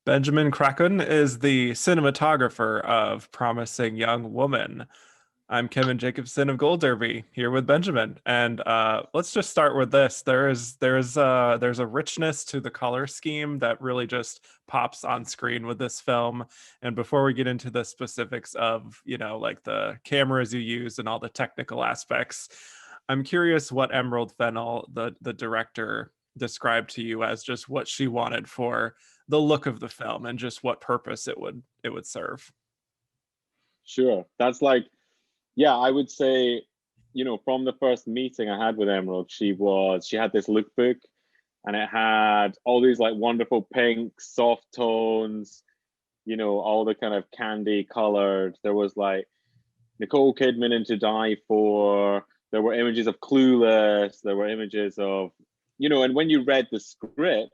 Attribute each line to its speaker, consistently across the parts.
Speaker 1: Benjamin Kracun is the cinematographer of Promising Young Woman. I'm Kevin Jacobsen of Gold Derby here with Benjamin, and let's just start with this. There's a richness to the color scheme that really just pops on screen with this film. And before we get into the specifics of like the cameras you use and all the technical aspects, I'm curious what Emerald Fennell, the director, described to you as just what she wanted for the look of the film and just what purpose it would serve.
Speaker 2: Sure. That's like, yeah, I would say, from the first meeting I had with Emerald, she had this lookbook and it had all these like wonderful pinks, soft tones, all the kind of candy colored. There was like Nicole Kidman in To Die For. There were images of Clueless. There were images of, and when you read the script,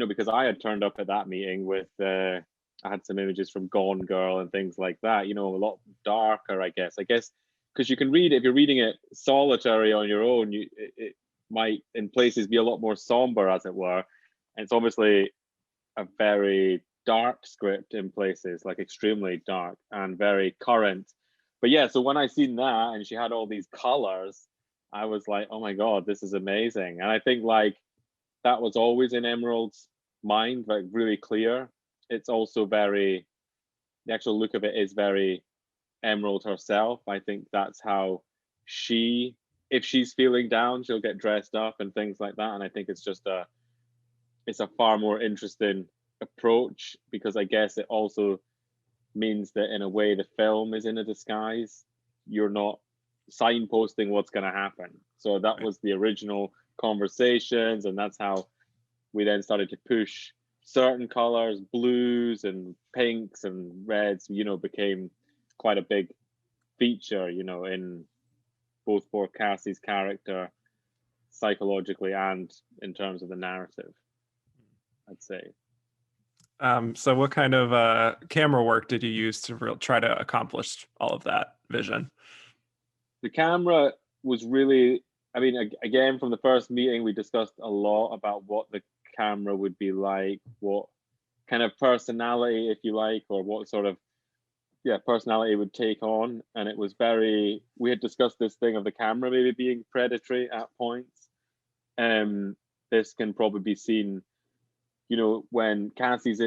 Speaker 2: because I had turned up at that meeting with, I had some images from Gone Girl and things like that, a lot darker, I guess. Because you can read it, if you're reading it solitary on your own, it might in places be a lot more somber, as it were. And it's obviously a very dark script in places, like extremely dark and very current. But yeah, so when I seen that and she had all these colors, I was like, oh my God, this is amazing. And I think like that was always in Emerald's mind, like really clear. It's also very, the actual look of it is very Emerald herself. I think that's how if she's feeling down, she'll get dressed up and things like that. And I think it's a far more interesting approach, because I guess it also means that in a way the film is in a disguise. You're not signposting what's going to happen. So that was the original conversations, and that's how we then started to push certain colors, blues and pinks and reds, became quite a big feature, in both for Cassie's character psychologically and in terms of the narrative, I'd say.
Speaker 1: So what kind of camera work did you use to try to accomplish all of that vision?
Speaker 2: The camera was really, I mean, again, from the first meeting, we discussed a lot about what the camera would be like, what kind of personality, if you like, or what sort of personality it would take on. And it was we had discussed this thing of the camera maybe being predatory at points. This can probably be seen, when Cassie's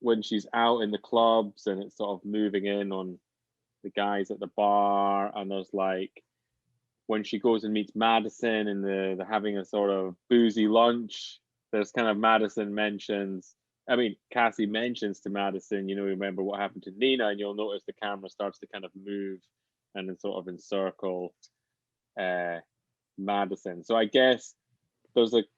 Speaker 2: when she's out in the clubs and it's sort of moving in on the guys at the bar, and there's like when she goes and meets Madison and they're having a sort of boozy lunch, there's kind of Cassie mentions to Madison, remember what happened to Nina, and you'll notice the camera starts to kind of move and then sort of encircle Madison. So I guess there's like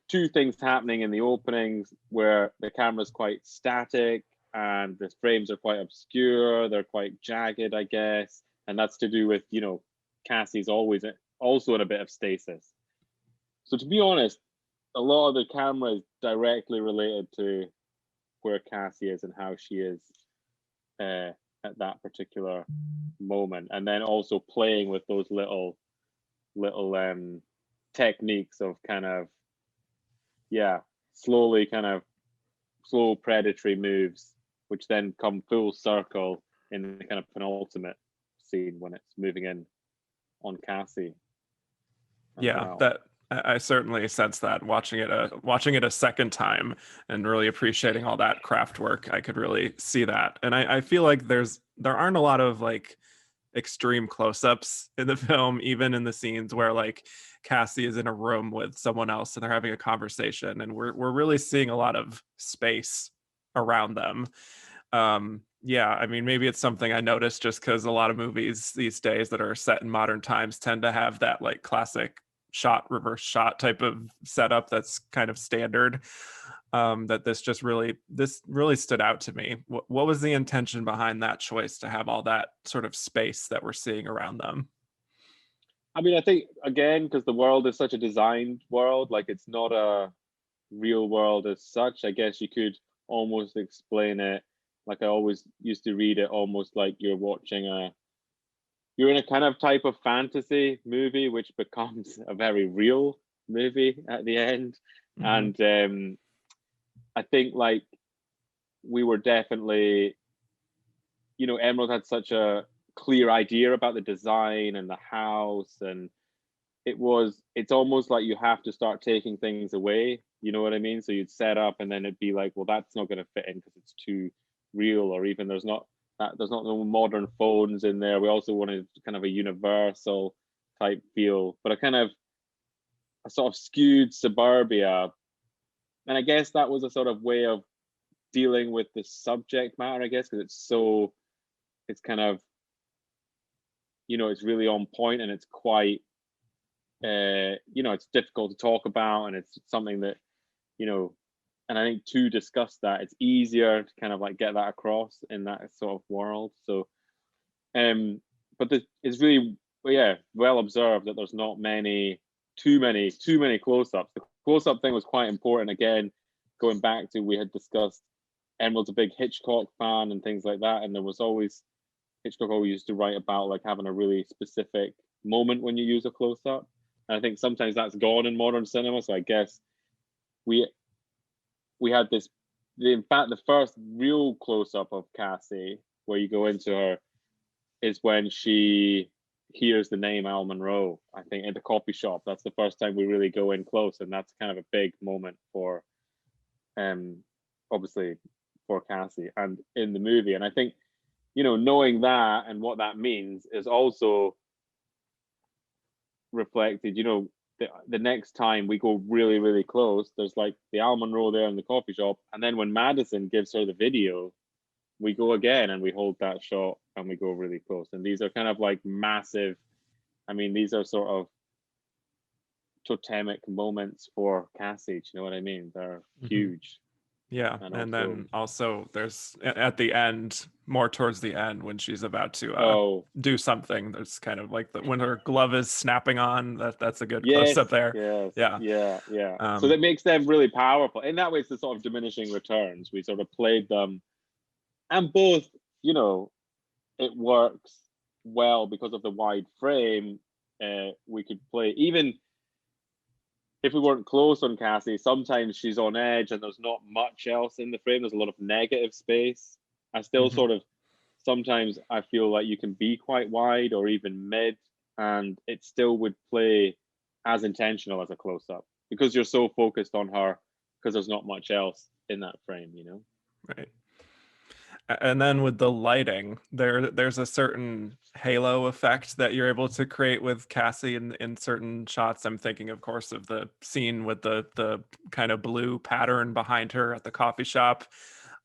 Speaker 2: two things happening in the openings where the camera's quite static and the frames are quite obscure, they're quite jagged, I guess. And that's to do with, Cassie's always also in a bit of stasis. So to be honest, a lot of the camera is directly related to where Cassie is and how she is at that particular moment. And then also playing with those little techniques of kind of, slow predatory moves, which then come full circle in the kind of penultimate scene when it's moving in on Cassie.
Speaker 1: Yeah,
Speaker 2: well.
Speaker 1: that I certainly sense that watching it a second time and really appreciating all that craft work. I could really see that. And I feel like there aren't a lot of like extreme close-ups in the film, even in the scenes where like Cassie is in a room with someone else and they're having a conversation, and we're really seeing a lot of space around them. Yeah, I mean, maybe it's something I noticed just because a lot of movies these days that are set in modern times tend to have that like classic shot, reverse shot type of setup that's kind of standard. That this really stood out to me. What was the intention behind that choice to have all that sort of space that we're seeing around them?
Speaker 2: I mean, I think again, because the world is such a designed world, like it's not a real world as such. I guess you could almost explain it like I always used to read it, almost like you're in a kind of type of fantasy movie which becomes a very real movie at the end.
Speaker 1: Mm-hmm.
Speaker 2: And I think like we were definitely, you know, Emerald had such a clear idea about the design and the house, and it's almost like you have to start taking things away, you know what I mean? So you'd set up and then it'd be like, well, that's not going to fit in because it's too real, or even there's not no modern phones in there. We also wanted kind of a universal type feel, but a sort of skewed suburbia. And I guess that was a sort of way of dealing with the subject matter, I guess, because it's kind of, you know, it's really on point, and it's quite, you know, it's difficult to talk about, and it's something that, you know, and I think to discuss that, it's easier to kind of like get that across in that sort of world. So, but it's really, yeah, well observed that there's not too many close-ups. The close-up thing was quite important. Again, going back to, we had discussed Emerald's a big Hitchcock fan and things like that, and there was always, Hitchcock always used to write about like having a really specific moment when you use a close-up. And I think sometimes that's gone in modern cinema. So I guess we had this, in fact, the first real close-up of Cassie, where you go into her, is when she hears the name Al Monroe, I think, at the coffee shop. That's the first time we really go in close, and that's kind of a big moment for, obviously, for Cassie and in the movie. And I think, you know, knowing that and what that means is also reflected, you know, the next time we go really, really close, there's like the Al Monroe there in the coffee shop. And then when Madison gives her the video, we go again and we hold that shot and we go really close. And these are kind of like massive, I mean, these are sort of totemic moments for Cassie. You know what I mean? They're huge.
Speaker 1: Yeah, and then also there's at the end, more towards the end, when she's about to do something. There's kind of like when her glove is snapping on. That's a good close up there.
Speaker 2: Yeah. So that makes them really powerful. In that way, it's the sort of diminishing returns. We sort of played them, and both, you know, it works well because of the wide frame. We could play, even if we weren't close on Cassie, sometimes she's on edge and there's not much else in the frame. There's a lot of negative space. I still sort of, sometimes I feel like you can be quite wide or even mid, and it still would play as intentional as a close-up because you're so focused on her, because there's not much else in that frame, you know?
Speaker 1: Right. And then with the lighting, there's a certain halo effect that you're able to create with Cassie in certain shots. I'm thinking, of course, of the scene with the kind of blue pattern behind her at the coffee shop.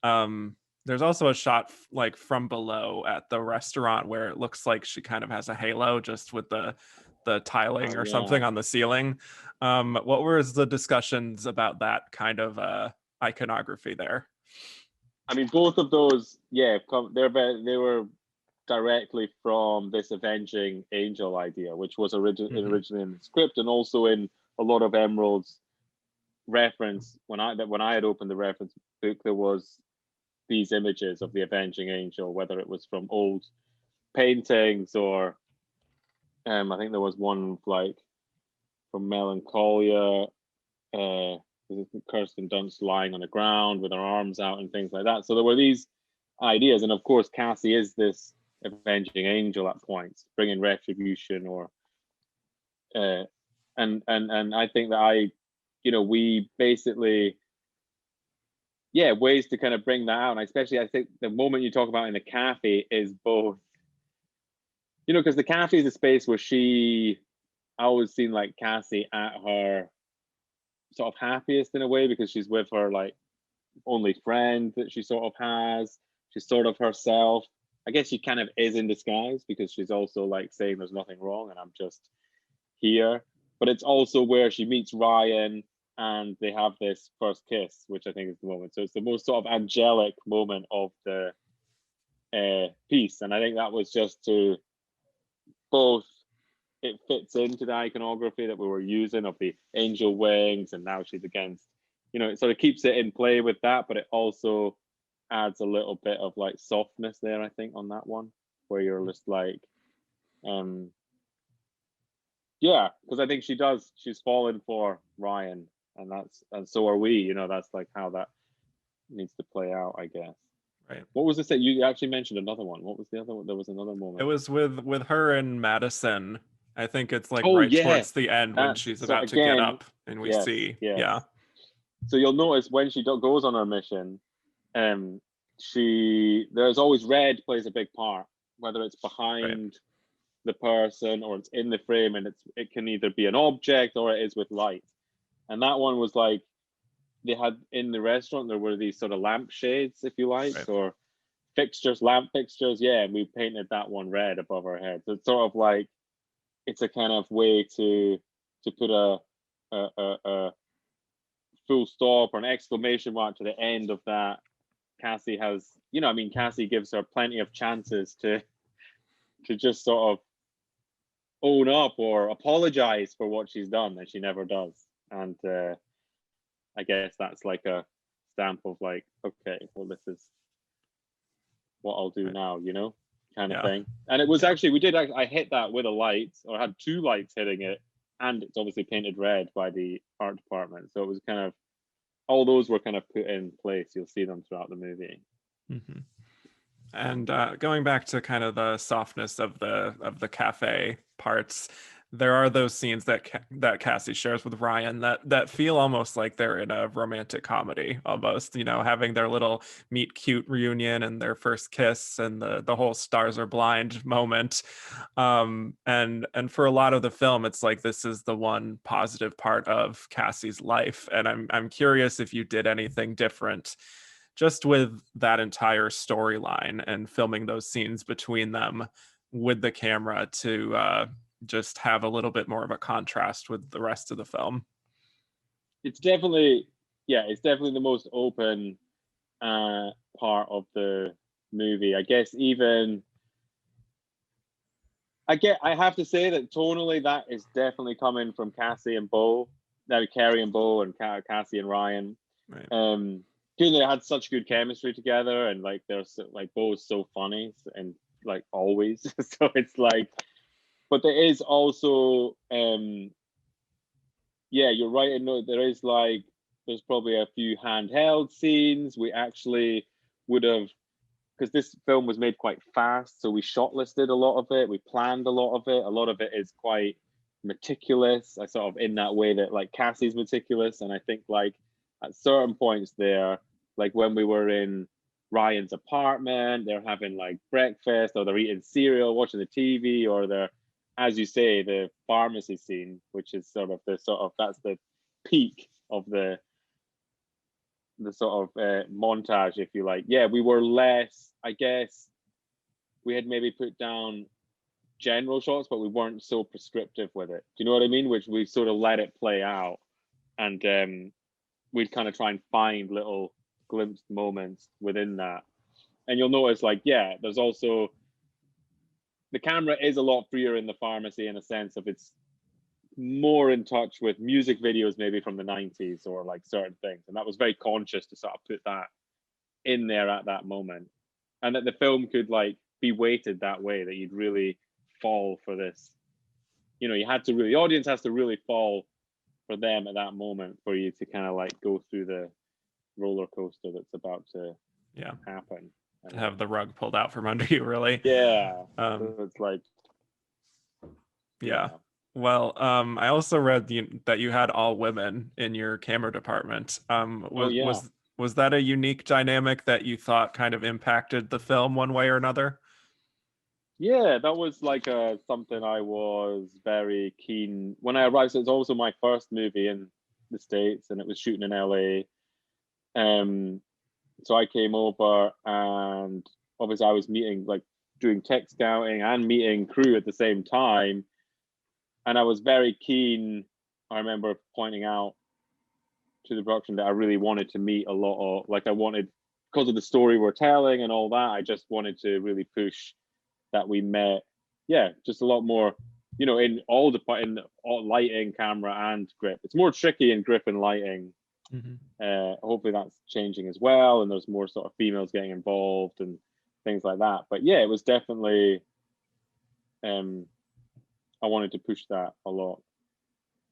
Speaker 1: There's also a shot like from below at the restaurant where it looks like she kind of has a halo just with the tiling or something on the ceiling. What was the discussions about that kind of iconography there?
Speaker 2: I mean, both of those, they were directly from this avenging angel idea, which was originally in the script, and also in a lot of Emerald's reference. When I had opened the reference book, there was these images of the avenging angel, whether it was from old paintings or, I think there was one like from Melancholia. Kirsten Dunst lying on the ground with her arms out and things like that. So there were these ideas, and of course, Cassie is this avenging angel at points, bringing retribution, or and I think that we basically, ways to kind of bring that out, and especially I think the moment you talk about in the cafe is both, because the cafe is a space where I always seen like Cassie at her sort of happiest in a way, because she's with her like only friend that she sort of has. She's sort of herself. I guess she kind of is in disguise, because she's also like saying there's nothing wrong and I'm just here. But it's also where she meets Ryan and they have this first kiss, which I think is the moment. So it's the most sort of angelic moment of the piece. And I think that was just to both, it fits into the iconography that we were using of the angel wings, and now she's against, it sort of keeps it in play with that, but it also adds a little bit of like softness there, I think, on that one, where you're just like, because I think she's fallen for Ryan, and so are we, that's like how that needs to play out, I guess.
Speaker 1: Right.
Speaker 2: What was this? You actually mentioned another one. What was the other one? There was another
Speaker 1: It
Speaker 2: moment.
Speaker 1: was with her and Madison. I think it's like
Speaker 2: Oh
Speaker 1: right
Speaker 2: yeah.
Speaker 1: towards the end when she's
Speaker 2: So
Speaker 1: about to get
Speaker 2: again,
Speaker 1: up and we
Speaker 2: yes,
Speaker 1: see.
Speaker 2: yes.
Speaker 1: Yeah.
Speaker 2: So you'll notice when she goes on her mission, there's always red plays a big part, whether it's
Speaker 1: Right.
Speaker 2: behind the person or it's in the frame, and it can either be an object or it is with light. And that one was like they had in the restaurant, there were these sort of lamp shades, if you like,
Speaker 1: Right.
Speaker 2: or fixtures, lamp fixtures. Yeah, and we painted that one red above our head. So it's sort of like it's a kind of way to put a full stop or an exclamation mark to the end of that. Cassie has, I mean, Cassie gives her plenty of chances to just sort of own up or apologize for what she's done, and she never does. And I guess that's like a stamp of like, okay, well, this is what I'll do
Speaker 1: Right.
Speaker 2: now, kind of
Speaker 1: Yeah.
Speaker 2: thing. And it was actually, I hit that with a light, or I had two lights hitting it, and it's obviously painted red by the art department. So it was kind of, all those were kind of put in place. You'll see them throughout the movie.
Speaker 1: Mm-hmm. And going back to kind of the softness of the cafe parts, there are those scenes that Cassie shares with Ryan that feel almost like they're in a romantic comedy, almost, having their little meet cute reunion and their first kiss and the whole stars are blind moment. And for a lot of the film, it's like this is the one positive part of Cassie's life. And I'm curious if you did anything different just with that entire storyline and filming those scenes between them with the camera to just have a little bit more of a contrast with the rest of the film.
Speaker 2: It's definitely, it's definitely the most open part of the movie. I guess I have to say that tonally that is definitely coming from Cassie and Bo, Carrie and Bo, and Cassie and Ryan.
Speaker 1: Right.
Speaker 2: They had such good chemistry together, and like they're so, like Bo is so funny and like always. So it's like, but there is also you're right. And no, there is like there's probably a few handheld scenes. We actually would have, because this film was made quite fast, so we shot listed a lot of it. We planned a lot of it. A lot of it is quite meticulous. I sort of in that way that like Cassie's meticulous, and I think like at certain points there, like when we were in Ryan's apartment, they're having like breakfast, or they're eating cereal, watching the TV, or they're, as you say, the pharmacy scene, which is sort of that's the peak of the sort of montage, if you like. Yeah, we were less, I guess, we had maybe put down general shots, but we weren't so prescriptive with it. Do you know what I mean? Which we sort of let it play out, and we'd kind of try and find little glimpsed moments within that. And you'll notice, like, there's also the camera is a lot freer in the pharmacy in a sense of it's more in touch with music videos maybe from the 90s or like certain things, and that was very conscious to sort of put that in there at that moment, and that the film could like be weighted that way, that you'd really fall for this, you had to really, the audience has to really fall for them at that moment for you to kind of like go through the roller coaster that's about to happen,
Speaker 1: to have the rug pulled out from under you, really.
Speaker 2: So it's like
Speaker 1: Well, I also read that you had all women in your camera department. Was that a unique dynamic that you thought kind of impacted the film one way or another?
Speaker 2: Yeah, that was like something I was very keen when I arrived. So it's also my first movie in the States, and it was shooting in LA. So I came over, and obviously I was doing tech scouting and meeting crew at the same time. And I was very keen. I remember pointing out to the production that I really wanted to meet a lot of, like, I wanted, because of the story we're telling and all that, I just wanted to really push that we met, just a lot more, in all lighting, camera, and grip. It's more tricky in grip and lighting. Hopefully that's changing as well, and there's more sort of females getting involved and things like that. But it was definitely, I wanted to push that a lot.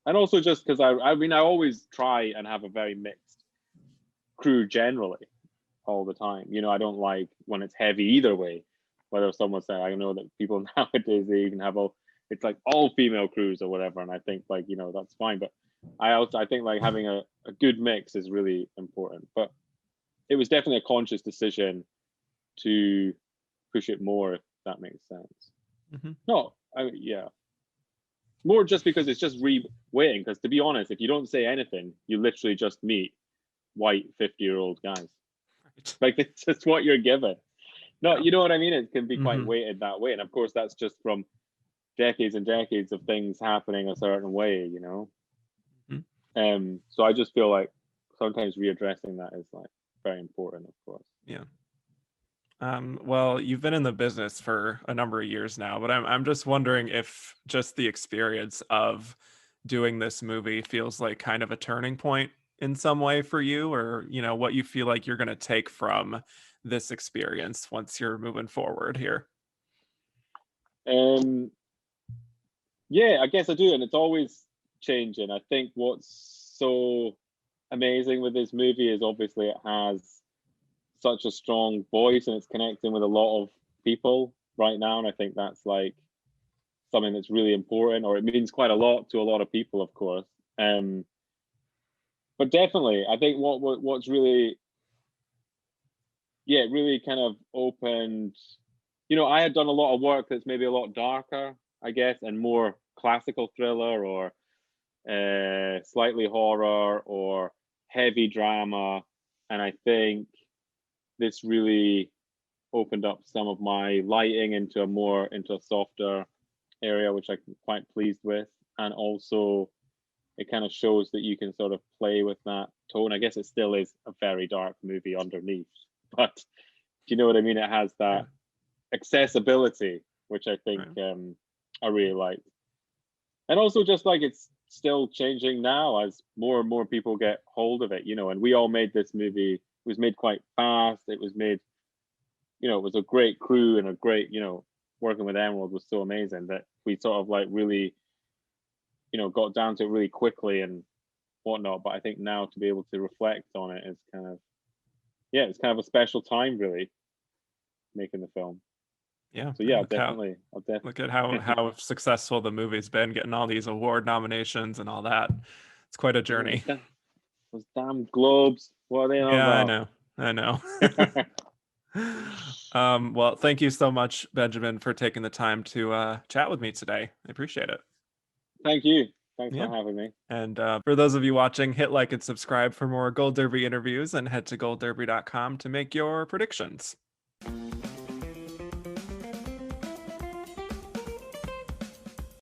Speaker 2: And also just because I mean, I always try and have a very mixed crew generally. all the time. You know, I don't like when it's heavy either way. Whether someone said, I know that people nowadays, they even have it's like all female crews or whatever, and I think like, you know, that's fine. But I think like having a good mix is really important. But it was definitely a conscious decision to push it more, if that makes sense.
Speaker 1: Mm-hmm.
Speaker 2: No, yeah, more just because it's just waiting. Because to be honest, if you don't say anything, you literally just meet white 50-year-old guys.
Speaker 1: Right.
Speaker 2: Like it's just what you're given. No,
Speaker 1: Yeah.
Speaker 2: you know what I mean? It can be quite
Speaker 1: Mm-hmm.
Speaker 2: weighted that way. And of course, that's just from decades and decades of things happening a certain way, you know? So I just feel like sometimes readdressing that is like very important, of course.
Speaker 1: Yeah. Well, you've been in the business for a number of years now, but I'm just wondering if just the experience of doing this movie feels like kind of a turning point in some way for you, or you know, what you feel like you're going to take from this experience once you're moving forward here.
Speaker 2: Um, yeah, I guess I do, and it's always changing. I think what's so amazing with this movie is obviously it has such a strong voice and it's connecting with a lot of people right now, and I think that's like something that's really important, or it means quite a lot to a lot of people, of course. Um, but definitely, I think what's really, yeah, really kind of opened. You know, I had done a lot of work that's maybe a lot darker, I guess, and more classical thriller or slightly horror or heavy drama, and I think this really opened up some of my lighting into a softer area, which I'm quite pleased with. And also it kind of shows that you can sort of play with that tone. I guess it still is a very dark movie underneath, but do you know what I mean? It has
Speaker 1: Yeah.
Speaker 2: that accessibility, which I think
Speaker 1: Right.
Speaker 2: I really like. And also just like it's still changing now as more and more people get hold of it, you know, and we all made this movie. It was made quite fast. It was made, you know, it was a great crew and a great, you know, working with Emerald was so amazing that we sort of like really, you know, got down to it really quickly and whatnot. But I think now to be able to reflect on it is kind of, yeah, it's kind of a special time really making the film.
Speaker 1: Yeah.
Speaker 2: So
Speaker 1: And
Speaker 2: yeah, I'll
Speaker 1: look at how successful the movie's been, getting all these award nominations and all that. It's quite a
Speaker 2: yeah,
Speaker 1: journey.
Speaker 2: those damn globes. What are they all
Speaker 1: Yeah, I
Speaker 2: about?
Speaker 1: know. I know. Well, thank you so much, Benjamin, for taking the time to chat with me today. I appreciate it.
Speaker 2: Thank you. Thanks for
Speaker 1: Yeah.
Speaker 2: having me.
Speaker 1: And for those of you watching, hit like and subscribe for more Gold Derby interviews and head to goldderby.com to make your predictions.